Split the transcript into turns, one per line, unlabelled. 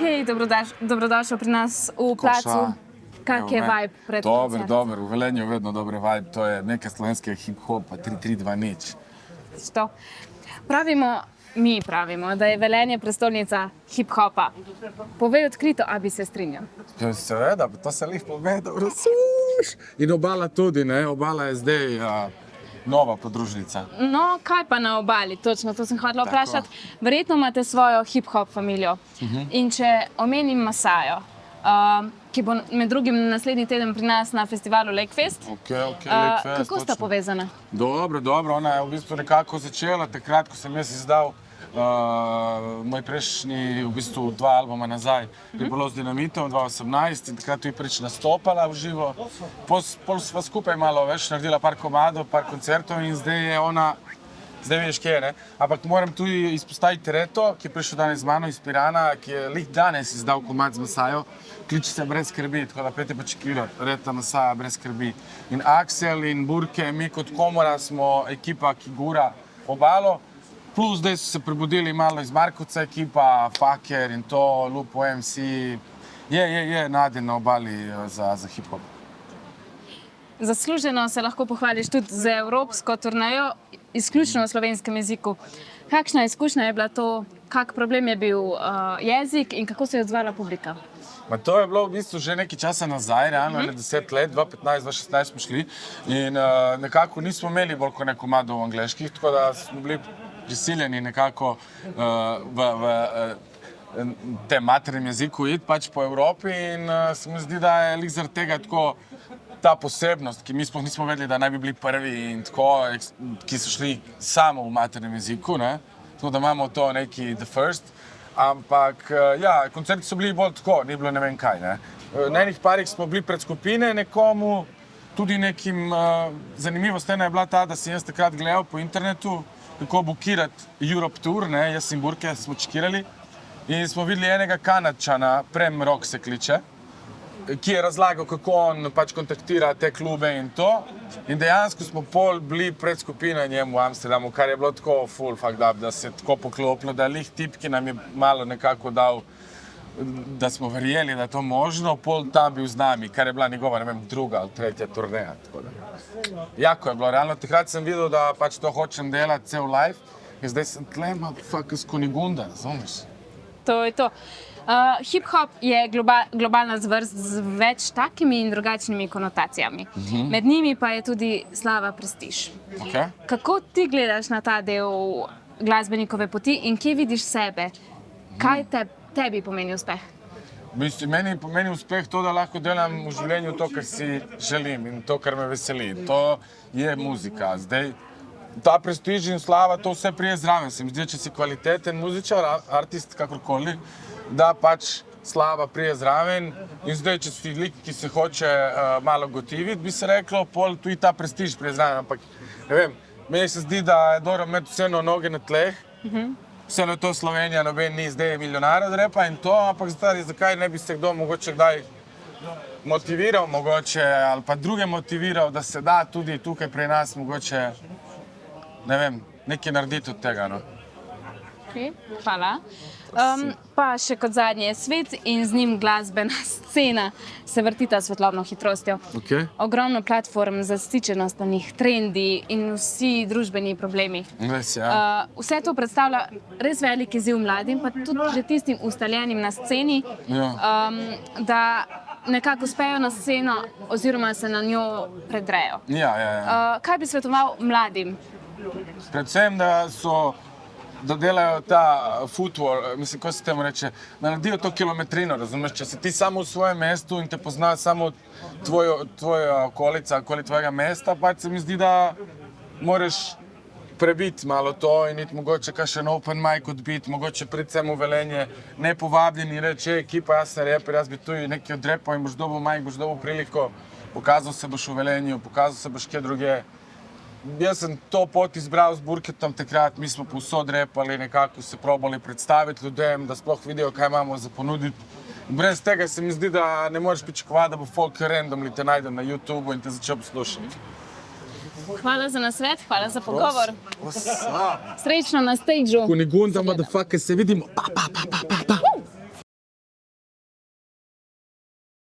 Hej, dobrodošel pri nas v placu. Kak je vibe pred koncertom?
Dober, v Velenju je vedno dober vibe, to je nekaj slovenskega hip-hopa, 3-3-2-0.
Što? Mi pravimo, da je Velenje prestolnica hip-hopa. Povej odkrito, a bi se strinjal.
Seveda, to se lepo povedal, razumeš? In Obala tudi, ne? Obala je zdaj nova podružnica.
No, kaj pa na Obali, točno, to sem hotela vprašati. Verjetno imate svojo hip-hop familijo. In če omenim Masajo, ki bo med drugim naslednji teden pri nas na festivalu Lakefest.
Lakefest,
kako sta povezana?
Dobro, ona je v bistvu nekako začela takrat, ko sem jaz izdal moj prejšnji, v bistvu 2 albuma nazaj, je bilo z Dinamitom 2018 in takrat je prvič nastopala v živo. Pol sva skupaj malo več naredila par komadov, par koncertov in zdaj je ona, zdaj veš kje, ne? Ampak moram tudi izpostaviti Reto, ki je prišel danes z mano iz Pirana, ki je lih danes izdal komad z Masajo, kliče se Brez skrbi, tako da pejte pa čekirati, Reta Masaja Brez skrbi. In Aksel in Burke, mi kot Komora smo ekipa, ki gura Obalo, plus zdaj so se prebudili malo iz Markovca ekipa, Faker in to, Lupo MC, je naden na Obali za hip-hop.
Zasluženo se lahko pohvališ tudi za evropsko turnejo, izključno v slovenskem jeziku. Kakšna izkušnja je bila to, kak problem je bil jezik in kako se je odzvala publika?
To je bilo v bistvu že nekaj časa nazaj, realno 10 let, 2015, 2016 smo šli in nekako nismo imeli bolj kot komadov v angleških, tako da smo bili prisiljeni nekako v tem maternem jeziku iti pač po Evropi in se mi zdi, da je lik zaradi tega tako ta posebnost, ki mi sploh nismo vedeli, da naj bi bili prvi in tako, ki so šli samo v maternem jeziku, ne? Tako da imamo to neki the first, ampak ja, koncerti so bili bolj tako, ni bilo ne vem kaj, ne? Na enih parih smo bili pred skupine nekomu, tudi nekim zanimivost ena je bila ta, da sem jaz takrat gledal po internetu, kako bukirati Europe Tour, ne? Jaz in Burke smo čekirali in smo videli enega Kanadčana, Prem Rock se kliče, ki je razlagal, kako on pač kontaktira te klube in to. In dejansko smo pol bili pred skupino njemu v Amsterdamu, kar je bilo tako full fucked up, da se je tako poklopilo, da je lih tip, ki nam je malo nekako dal, da smo verjeli, da je to možno, pol tam bil z nami, kar je bila njegova, ne vem, 2. ali 3. turneja. Jako je bilo, realno. Takrat sem videl, da pač to hočem delati cel live in zdaj sem tle, motherfucker, s Kunigunda, razumeš?
To je to. Hip-hop je globalna zvrst z več takimi in drugačnimi konotacijami. Med njimi pa je tudi slava, prestiž. Kako ti gledaš na ta del glasbenikove poti in kje vidiš sebe? Kaj tebi pomeni uspeh?
Meni pomeni uspeh to, da lahko delam v življenju to, kar si želim in to, kar me veseli. To je muzika. Zdaj, ta prestiž in slava, to vse prije zraven. Se mi zdi, če si kvaliteten muzičar, artist, kakorkoli, da pač slava prije zraven in zdaj, če si lik, ki se hoče malo gotiviti, bi se reklo, pol tudi ta prestiž prije zraven, ampak ne vem, meni se zdi, da je dobro imeti vseeno noge na tleh, vseeno je to Slovenija, noben ni zdaj milijonar od repa in to, ampak zakaj ne bi se kdo mogoče kdaj motiviral mogoče ali pa druge motiviral, da se da tudi tukaj pri nas mogoče, ne vem, nekaj narediti od tega, no.
Hvala. Pa še kot zadnje, svet in z njim glasbena scena se vrtita s svetlobno hitrostjo. Ogromno platform, zasičenost na njih, trendi in vsi družbeni problemi. Vse to predstavlja res velik izziv mladim, pa tudi že tistim ustaljenim na sceni, da nekako uspejo na sceno oziroma se na njo predrejo. Kaj bi svetoval mladim?
Predvsem, da delajo ta footwork, mislim, ko se temu reče, da naredijo to kilometrino, razumeš? Če si ti samo v svojem mestu in te pozna samo tvoja okolica, okoli tvojega mesta, pač se mi zdi, da moraš prebiti malo to in iti mogoče kakšen open mic odbiti, mogoče priti sem v Velenje, ne povabljen in reči, ekipa, jaz sem reper, jaz bi tu nekaj odrepal in boš dobil mic, boš dobil priliko, pokazal se boš v Velenju, pokazal se boš kje druge. Jaz sem to pot izbral z Burketom takrat, mi smo povsod repali, nekako se probali predstaviti ljudem, da sploh vidijo, kaj imamo za ponuditi. Brez tega se mi zdi, da ne moreš pričakovati, da bo folk randomly te najde na YouTubeu in te začel poslušati.
Hvala za nasvet, hvala za pogovor. Srečno na stageu.
Kunigunda, motherfucker, se vidimo. Pa.